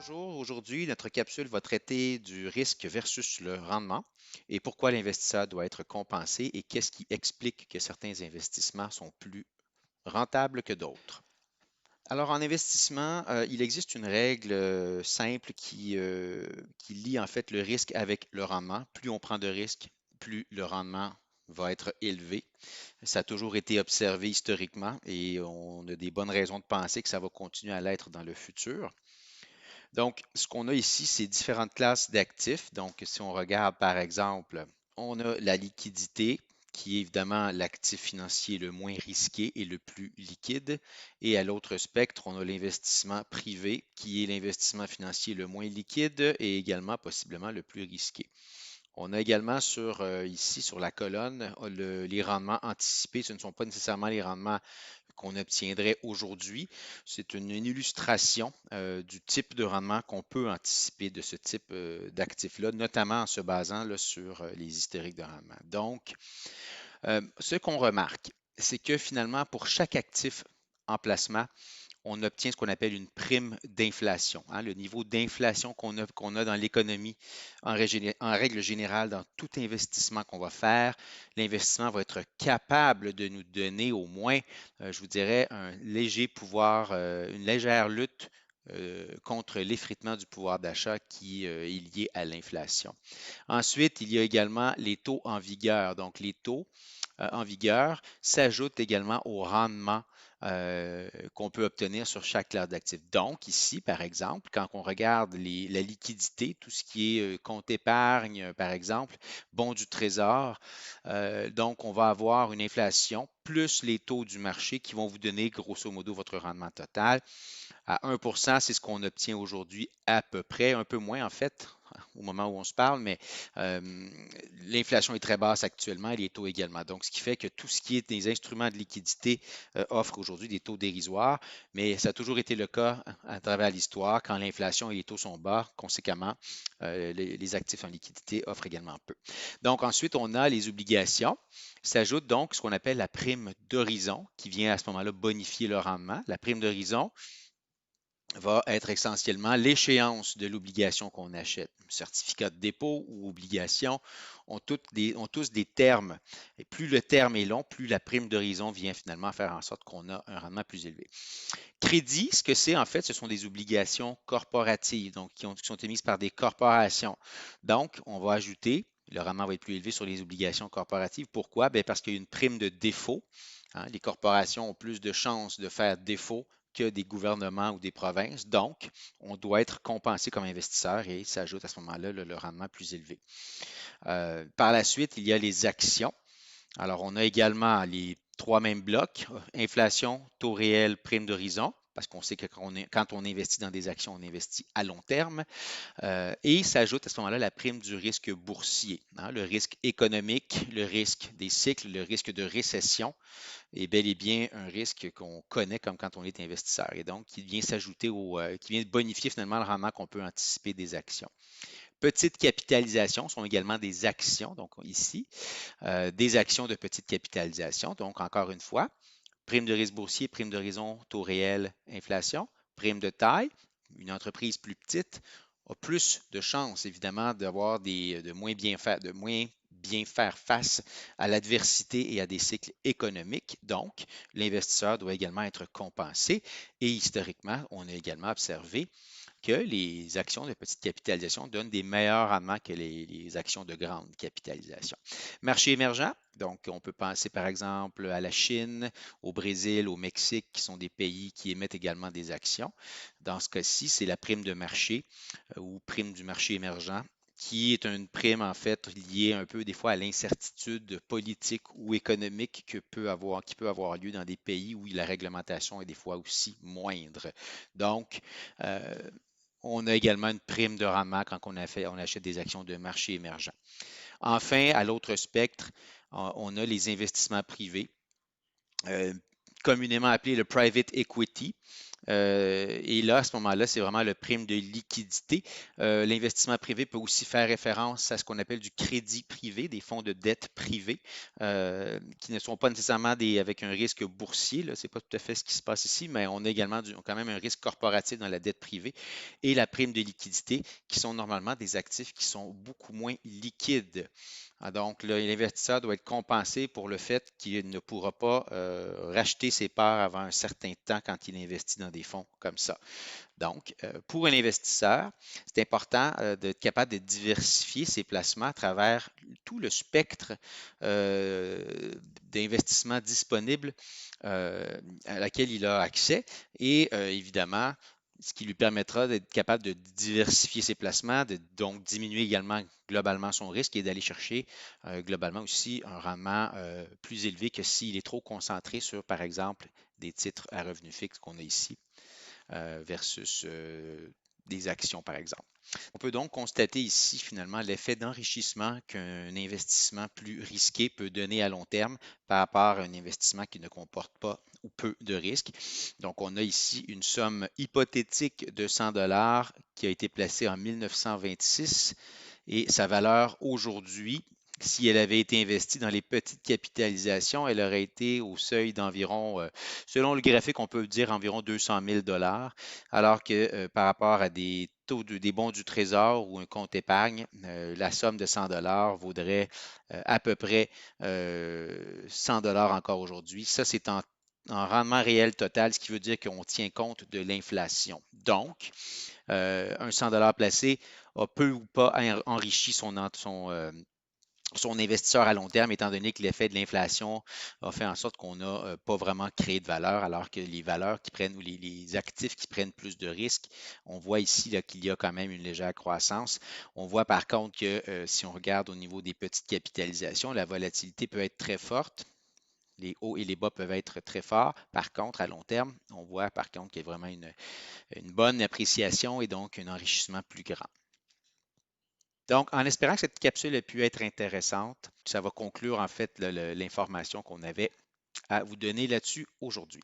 Bonjour, aujourd'hui, notre capsule va traiter du risque versus le rendement et pourquoi l'investisseur doit être compensé et qu'est-ce qui explique que certains investissements sont plus rentables que d'autres. Alors, en investissement, il existe une règle simple qui lie en fait le risque avec le rendement. Plus on prend de risques, plus le rendement va être élevé. Ça a toujours été observé historiquement et on a des bonnes raisons de penser que ça va continuer à l'être dans le futur. Donc, ce qu'on a ici, c'est différentes classes d'actifs. Donc, si on regarde par exemple, on a la liquidité, qui est évidemment l'actif financier le moins risqué et le plus liquide. Et à l'autre spectre, on a l'investissement privé, qui est l'investissement financier le moins liquide et également possiblement le plus risqué. On a également ici sur la colonne les rendements anticipés. Ce ne sont pas nécessairement les rendements qu'on obtiendrait aujourd'hui. C'est une illustration du type de rendement qu'on peut anticiper de ce type d'actifs-là, notamment en se basant là, sur les historiques de rendement. Donc, ce qu'on remarque, c'est que finalement, pour chaque actif en placement, on obtient ce qu'on appelle une prime d'inflation, hein, le niveau d'inflation qu'on a dans l'économie en règle générale dans tout investissement qu'on va faire. L'investissement va être capable de nous donner au moins, je vous dirais, un léger pouvoir, une légère lutte contre l'effritement du pouvoir d'achat qui est lié à l'inflation. Ensuite, il y a également les taux en vigueur. Donc, les taux en vigueur s'ajoutent également au rendement qu'on peut obtenir sur chaque classe d'actifs. Donc, ici, par exemple, quand on regarde la liquidité, tout ce qui est compte épargne, par exemple, bon du trésor, donc on va avoir une inflation plus les taux du marché qui vont vous donner grosso modo votre rendement total. À 1 c'est ce qu'on obtient aujourd'hui à peu près, un peu moins en fait, au moment où on se parle, mais euh, l'inflation est très basse actuellement et les taux également. Donc, ce qui fait que tout ce qui est des instruments de liquidité offre aujourd'hui des taux dérisoires, mais ça a toujours été le cas à travers l'histoire. Quand l'inflation et les taux sont bas, conséquemment, les actifs en liquidité offrent également peu. Donc, ensuite, on a les obligations. S'ajoute donc ce qu'on appelle la prime d'horizon qui vient à ce moment-là bonifier le rendement. La prime d'horizon, va être essentiellement l'échéance de l'obligation qu'on achète. Certificat de dépôt ou obligation ont tous des termes. Et plus le terme est long, plus la prime d'horizon vient finalement faire en sorte qu'on a un rendement plus élevé. Crédit, ce que c'est en fait, ce sont des obligations corporatives, donc qui sont émises par des corporations. Donc, on va ajouter, le rendement va être plus élevé sur les obligations corporatives. Pourquoi? Bien, parce qu'il y a une prime de défaut. Hein. Les corporations ont plus de chances de faire défaut que des gouvernements ou des provinces. Donc, on doit être compensé comme investisseur et ça ajoute à ce moment-là le rendement plus élevé. Par la suite, il y a les actions. Alors, on a également les trois mêmes blocs, inflation, taux réel, prime d'horizon, parce qu'on sait que quand on investit dans des actions, on investit à long terme. Et s'ajoute à ce moment-là la prime du risque boursier, hein, le risque économique, le risque des cycles, le risque de récession est bel et bien un risque qu'on connaît comme quand on est investisseur et donc qui vient s'ajouter qui vient bonifier finalement le rendement qu'on peut anticiper des actions. Petite capitalisation sont également des actions, donc ici, des actions de petite capitalisation. Donc, encore une fois, prime de risque boursier, prime d'horizon, taux réel, inflation, prime de taille. Une entreprise plus petite a plus de chances, évidemment, de moins bien faire face à l'adversité et à des cycles économiques. Donc, l'investisseur doit également être compensé. Et historiquement, on a également observé que les actions de petite capitalisation donnent des meilleurs rendements que les actions de grande capitalisation. Marché émergent, donc on peut penser par exemple à la Chine, au Brésil, au Mexique, qui sont des pays qui émettent également des actions. Dans ce cas-ci, c'est la prime de marché ou prime du marché émergent qui est une prime en fait liée un peu des fois à l'incertitude politique ou économique qui peut avoir lieu dans des pays où la réglementation est des fois aussi moindre. Donc, euh, on a également une prime de rendement quand on achète des actions de marché émergent. Enfin, à l'autre spectre, on a les investissements privés, euh, communément appelés le private equity. Et là, à ce moment-là, c'est vraiment le prime de liquidité. L'investissement privé peut aussi faire référence à ce qu'on appelle du crédit privé, des fonds de dette privés, qui ne sont pas nécessairement avec un risque boursier. Ce n'est pas tout à fait ce qui se passe ici, mais on a également quand même un risque corporatif dans la dette privée et la prime de liquidité, qui sont normalement des actifs qui sont beaucoup moins liquides. Donc, l'investisseur doit être compensé pour le fait qu'il ne pourra pas racheter ses parts avant un certain temps quand il investit dans des fonds comme ça. Donc, pour un investisseur, c'est important d'être capable de diversifier ses placements à travers tout le spectre d'investissements disponibles à laquelle il a accès et évidemment, ce qui lui permettra d'être capable de diversifier ses placements, de donc diminuer également globalement son risque et d'aller chercher globalement aussi un rendement plus élevé que s'il est trop concentré sur, par exemple, des titres à revenus fixes qu'on a ici versus des actions, par exemple. On peut donc constater ici finalement l'effet d'enrichissement qu'un investissement plus risqué peut donner à long terme par rapport à un investissement qui ne comporte pas ou peu de risques. Donc, on a ici une somme hypothétique de 100 dollars qui a été placée en 1926 et sa valeur aujourd'hui, si elle avait été investie dans les petites capitalisations, elle aurait été au seuil d'environ, selon le graphique, on peut dire environ 200 000 dollars, alors que par rapport à des taux des bons du Trésor ou un compte épargne, la somme de 100 dollars vaudrait à peu près 100 dollars encore aujourd'hui. Ça, c'est en rendement réel total, ce qui veut dire qu'on tient compte de l'inflation. Donc, un 100 dollars placé a peu ou pas enrichi son investisseur à long terme, étant donné que l'effet de l'inflation a fait en sorte qu'on n'a pas vraiment créé de valeur, alors que les valeurs qui prennent ou les actifs qui prennent plus de risques, on voit ici qu'il y a quand même une légère croissance. On voit par contre que si on regarde au niveau des petites capitalisations, la volatilité peut être très forte. Les hauts et les bas peuvent être très forts. Par contre, à long terme, on voit par contre qu'il y a vraiment une bonne appréciation et donc un enrichissement plus grand. Donc, en espérant que cette capsule ait pu être intéressante, ça va conclure en fait l'information qu'on avait à vous donner là-dessus aujourd'hui.